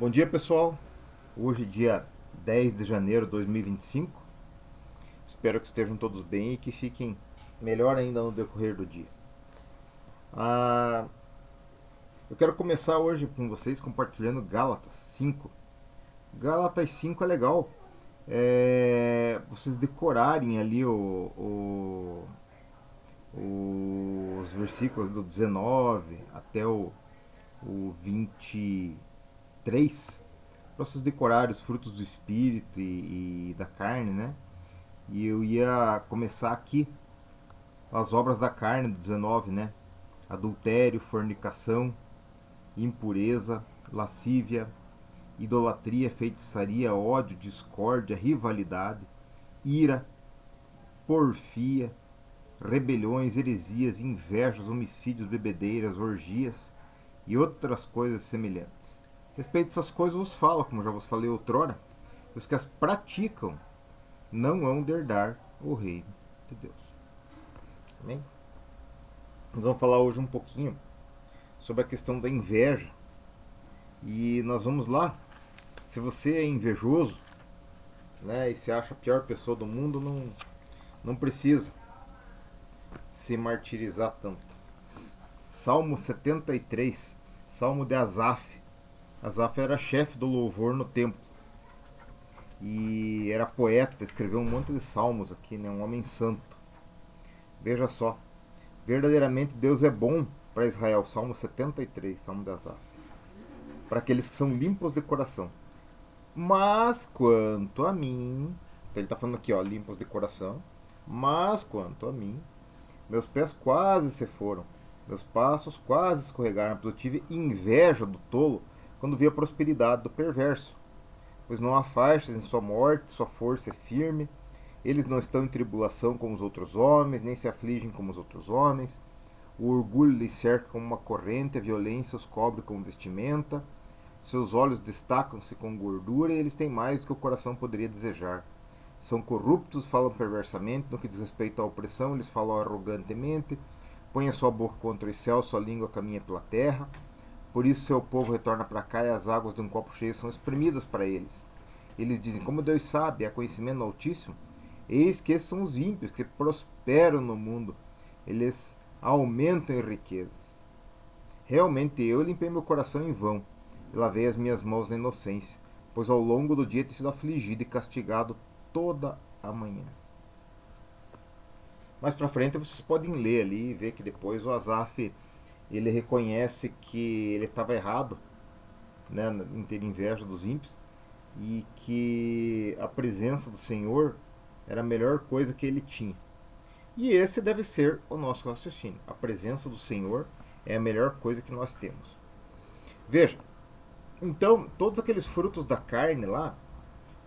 Bom dia, pessoal. Hoje, dia 10 de janeiro de 2025. Espero que estejam todos bem e que fiquem melhor ainda no decorrer do dia. Ah, eu quero começar hoje com vocês compartilhando Gálatas 5. Gálatas 5 é legal. Vocês decorarem ali os versículos do 19 até o 23, para vocês decorarem os frutos do espírito e da carne, né? E eu ia começar aqui as obras da carne do 19, né? Adultério, fornicação, impureza, lascívia, idolatria, feitiçaria, ódio, discórdia, rivalidade, ira, porfia, rebeliões, heresias, invejas, homicídios, bebedeiras, orgias e outras coisas semelhantes. A respeito dessas coisas vos falo, como já vos falei outrora, que os que as praticam não hão de herdar o reino de Deus. Amém? Nós vamos falar hoje um pouquinho sobre a questão da inveja. E nós vamos lá. Se você é invejoso, né, e se acha a pior pessoa do mundo, não precisa se martirizar tanto. Salmo 73, Salmo de Asaf. Asaf era chefe do louvor no templo. E era poeta, escreveu um monte de salmos aqui, né? Um homem santo. Veja só. Verdadeiramente Deus é bom para Israel. Salmo 73, Salmo de Asaf. Para aqueles que são limpos de coração. Mas quanto a mim, então ele está falando aqui, ó, limpos de coração. Mas quanto a mim, meus pés quase se foram, meus passos quase escorregaram, pois eu tive inveja do tolo quando vi a prosperidade do perverso. Pois não há faixas em sua morte, sua força é firme. Eles não estão em tribulação como os outros homens, nem se afligem como os outros homens. O orgulho lhes cerca como uma corrente, a violência os cobre como vestimenta. Seus olhos destacam-se com gordura e eles têm mais do que o coração poderia desejar. São corruptos, falam perversamente, no que diz respeito à opressão, eles falam arrogantemente. Põe a sua boca contra os céus, sua língua caminha pela terra. Por isso seu povo retorna para cá e as águas de um copo cheio são espremidas para eles. Eles dizem, como Deus sabe, há conhecimento no Altíssimo. Eis que esses são os ímpios que prosperam no mundo. Eles aumentam em riquezas. Realmente eu limpei meu coração em vão e lavei as minhas mãos na inocência, pois ao longo do dia tenho sido afligido e castigado toda a manhã. Mais para frente vocês podem ler ali e ver que depois o Asaf ele reconhece que ele estava errado, né, em ter inveja dos ímpios e que a presença do Senhor era a melhor coisa que ele tinha. E esse deve ser o nosso raciocínio. A presença do Senhor é a melhor coisa que nós temos. Veja, então, todos aqueles frutos da carne lá,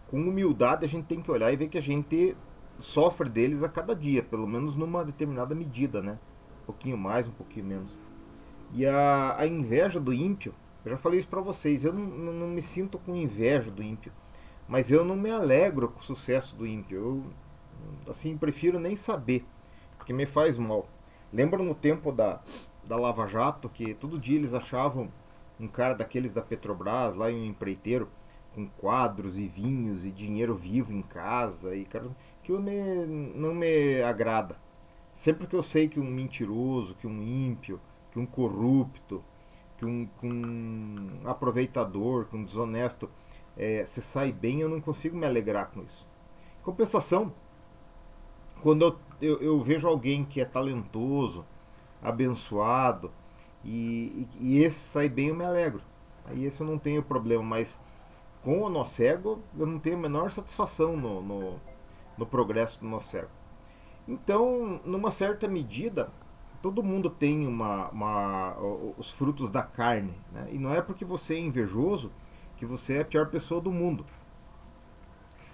com humildade a gente tem que olhar e ver que a gente sofre deles a cada dia, pelo menos numa determinada medida, né? Um pouquinho mais, um pouquinho menos. E a inveja do ímpio, eu já falei isso pra vocês, eu não me sinto com inveja do ímpio, mas eu não me alegro com o sucesso do ímpio. Eu, assim, prefiro nem saber, porque me faz mal. Lembra no tempo da Lava Jato, que todo dia eles achavam um cara daqueles da Petrobras, lá em um empreiteiro, com quadros e vinhos e dinheiro vivo em casa, e cara, aquilo não me agrada. Sempre que eu sei que um mentiroso, que um ímpio, que um corrupto, que um aproveitador, que um desonesto se sai bem, eu não consigo me alegrar com isso. Em compensação, quando eu vejo alguém que é talentoso, abençoado, e esse sai bem, eu me alegro. Aí esse eu não tenho problema, mas com o nosso ego, eu não tenho a menor satisfação no progresso do nosso ego. Então, numa certa medida, todo mundo tem os frutos da carne, né? E não é porque você é invejoso que você é a pior pessoa do mundo.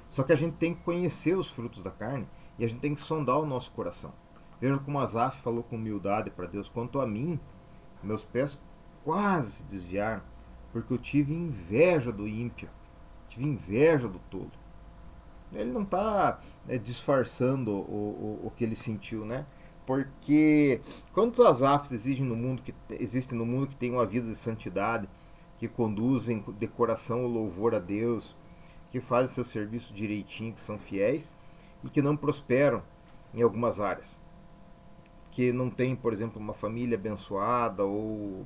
Só que a gente tem que conhecer os frutos da carne e a gente tem que sondar o nosso coração. Veja como Asaf falou com humildade para Deus: quanto a mim, meus pés quase se desviaram, porque eu tive inveja do ímpio, tive inveja do tolo. Ele não está disfarçando o que ele sentiu, né? Porque quantos Asafs existem no mundo que tem uma vida de santidade, que conduzem de coração o louvor a Deus, que fazem seu serviço direitinho, que são fiéis e que não prosperam em algumas áreas, que não tem, por exemplo, uma família abençoada ou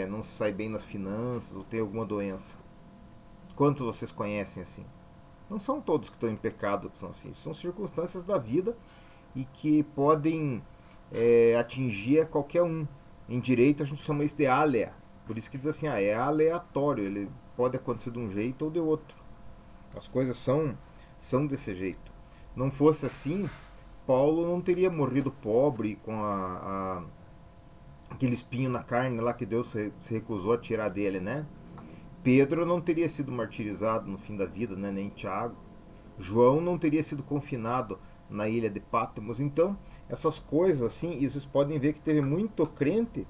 não se sai bem nas finanças ou tem alguma doença. Quantos vocês conhecem assim? Não são todos que estão em pecado que são assim, são circunstâncias da vida e que podem atingir a qualquer um. Em direito a gente chama isso de alea, por isso que diz assim, é aleatório, ele pode acontecer de um jeito ou de outro. As coisas são desse jeito. Não fosse assim, Paulo não teria morrido pobre com aquele espinho na carne lá que Deus se recusou a tirar dele, né? Pedro não teria sido martirizado no fim da vida, né? Nem Tiago. João não teria sido confinado na ilha de Patmos. Então, essas coisas assim, e vocês podem ver que teve muito crente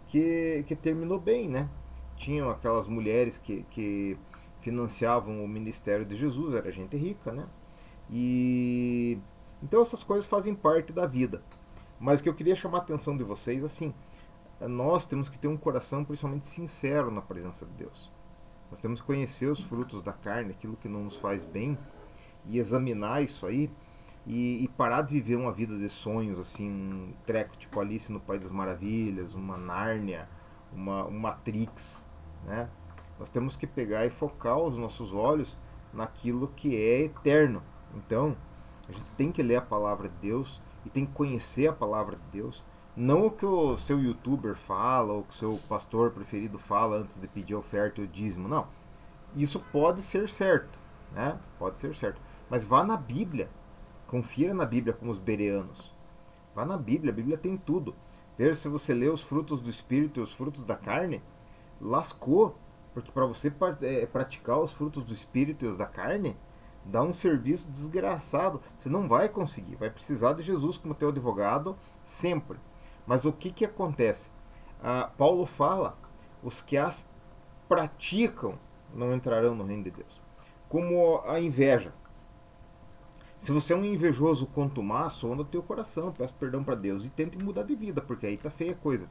que terminou bem, né? Tinham aquelas mulheres que financiavam o ministério de Jesus, era gente rica, né? E então essas coisas fazem parte da vida. Mas o que eu queria chamar a atenção de vocês, assim, nós temos que ter um coração principalmente sincero na presença de Deus. Nós temos que conhecer os frutos da carne, aquilo que não nos faz bem, e examinar isso aí, e parar de viver uma vida de sonhos, assim, um treco tipo Alice no País das Maravilhas, uma Nárnia, um Matrix, né? Nós temos que pegar e focar os nossos olhos naquilo que é eterno. Então, a gente tem que ler a palavra de Deus e tem que conhecer a palavra de Deus. Não o que o seu youtuber fala, ou o que o seu pastor preferido fala antes de pedir a oferta e o dízimo. Não. Isso pode ser certo, né? Pode ser certo. Mas vá na Bíblia. Confira na Bíblia como os bereanos. Vá na Bíblia, a Bíblia tem tudo. Veja se você lê os frutos do Espírito e os frutos da carne, lascou. Porque para você praticar os frutos do Espírito e os da carne, dá um serviço desgraçado. Você não vai conseguir. Vai precisar de Jesus como teu advogado sempre. Mas o que acontece? Paulo fala, os que as praticam não entrarão no reino de Deus. Como a inveja. Se você é um invejoso contumaz, sonda o teu coração, peça perdão para Deus e tente mudar de vida, porque aí tá feia a coisa.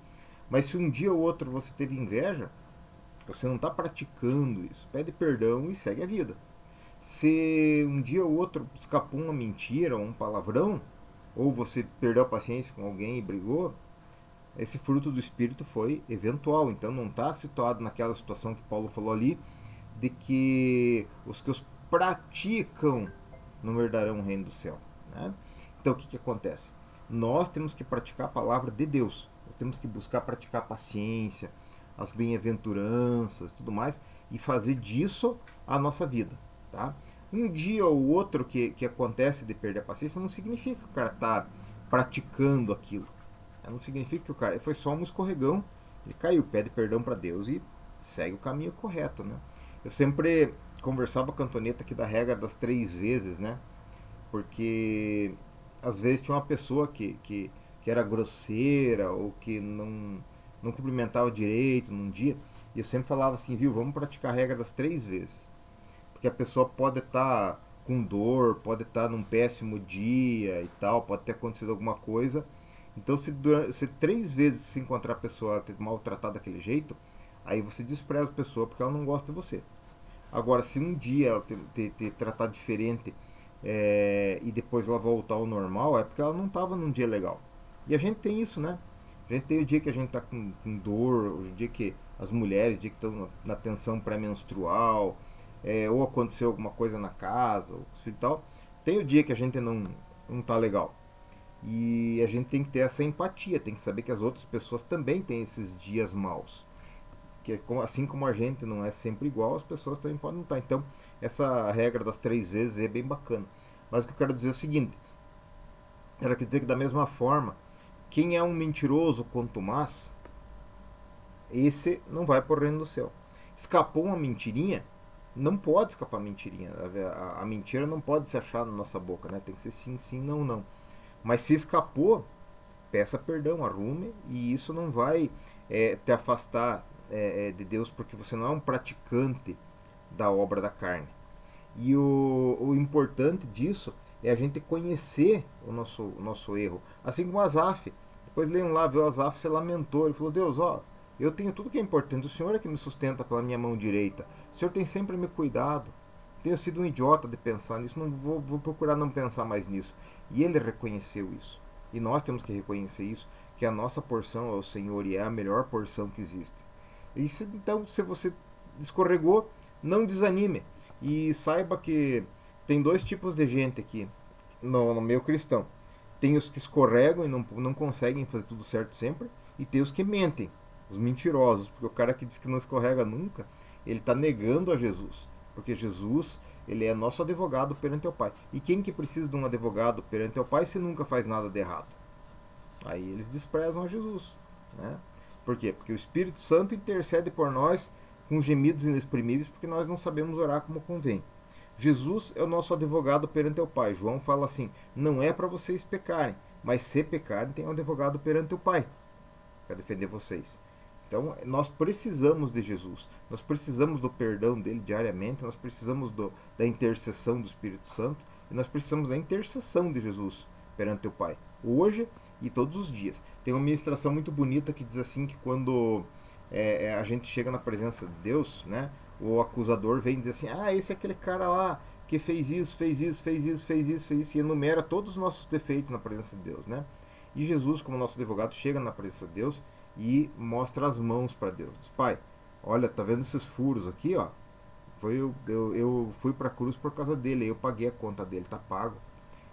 Mas se um dia ou outro você teve inveja, você não está praticando isso. Pede perdão e segue a vida. Se um dia ou outro escapou uma mentira ou um palavrão, ou você perdeu a paciência com alguém e brigou, esse fruto do Espírito foi eventual. Então não está situado naquela situação que Paulo falou ali, de que os que os praticam não herdarão o reino do céu, né? Então o que acontece? Nós temos que praticar a palavra de Deus. Nós temos que buscar praticar a paciência, as bem-aventuranças e tudo mais, e fazer disso a nossa vida, tá? Um dia ou outro que acontece de perder a paciência não significa que o cara está praticando aquilo. Não significa que o cara foi só um escorregão, ele caiu, pede perdão para Deus e segue o caminho correto, né? Eu sempre conversava com a Antonieta aqui da regra das 3 vezes, né? Porque às vezes tinha uma pessoa que era grosseira ou que não cumprimentava direito num dia, e eu sempre falava assim, viu, vamos praticar a regra das 3 vezes. Porque a pessoa pode estar com dor, pode estar num péssimo dia e tal, pode ter acontecido alguma coisa. Então, se 3 vezes se encontrar a pessoa ter maltratado daquele jeito, aí você despreza a pessoa porque ela não gosta de você. Agora, se um dia ela ter tratado diferente e depois ela voltar ao normal, é porque ela não estava num dia legal. E a gente tem isso, né? A gente tem o dia que a gente está com dor, o dia que as mulheres, o dia que estão na tensão pré-menstrual, ou aconteceu alguma coisa na casa, ou e tal. Tem o dia que a gente não está legal. E a gente tem que ter essa empatia, tem que saber que as outras pessoas também têm esses dias maus. Que assim como a gente não é sempre igual, as pessoas também podem não estar. Então, essa regra das 3 vezes é bem bacana. Mas o que eu quero dizer é o seguinte: ela quer dizer que da mesma forma, quem é um mentiroso contumaz, esse não vai para o reino do céu. Escapou uma mentirinha, não pode escapar mentirinha. A mentira não pode se achar na nossa boca, né? Tem que ser sim, sim, não, não. Mas se escapou, peça perdão, arrume, e isso não vai te afastar de Deus, porque você não é um praticante da obra da carne. E o importante disso é a gente conhecer o nosso erro. Assim como Asaf. Depois leiam lá, viu Asaf se lamentou. Ele falou, Deus, ó, Eu tenho tudo que é importante. O Senhor é que me sustenta pela minha mão direita. O Senhor tem sempre me cuidado. Tenho sido um idiota de pensar nisso. Não vou procurar não pensar mais nisso. E ele reconheceu isso. E nós temos que reconhecer isso, que a nossa porção é o Senhor e é a melhor porção que existe. Então, se você escorregou, não desanime. E saiba que tem dois tipos de gente aqui no meio cristão. Tem os que escorregam e não conseguem fazer tudo certo sempre. E tem os que mentem, os mentirosos. Porque o cara que diz que não escorrega nunca, ele está negando a Jesus. Porque Jesus, ele é nosso advogado perante o Pai. E quem que precisa de um advogado perante o Pai se nunca faz nada de errado? Aí eles desprezam a Jesus, né? Por quê? Porque o Espírito Santo intercede por nós com gemidos inexprimíveis, porque nós não sabemos orar como convém. Jesus é o nosso advogado perante o Pai. João fala assim: não é para vocês pecarem, mas se pecarem, tem um advogado perante o Pai para defender vocês. Então, nós precisamos de Jesus, nós precisamos do perdão dele diariamente, nós precisamos da intercessão do Espírito Santo e nós precisamos da intercessão de Jesus perante o Pai, hoje e todos os dias. Tem uma ministração muito bonita que diz assim que quando a gente chega na presença de Deus, né, o acusador vem dizer assim: ah, esse é aquele cara lá que fez isso, fez isso, fez isso, fez isso, fez isso, e enumera todos os nossos defeitos na presença de Deus, né? E Jesus, como nosso advogado, chega na presença de Deus e mostra as mãos para Deus. Diz: Pai, olha, tá vendo esses furos aqui, ó? Eu fui para a cruz por causa dele, eu paguei a conta dele, tá pago.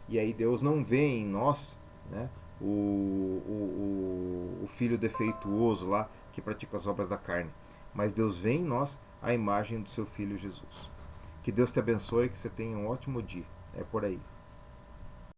E aí Deus não vê em nós, né, o filho defeituoso lá que pratica as obras da carne, mas Deus vê em nós a imagem do seu filho Jesus. Que Deus te abençoe e que você tenha um ótimo dia. É por aí.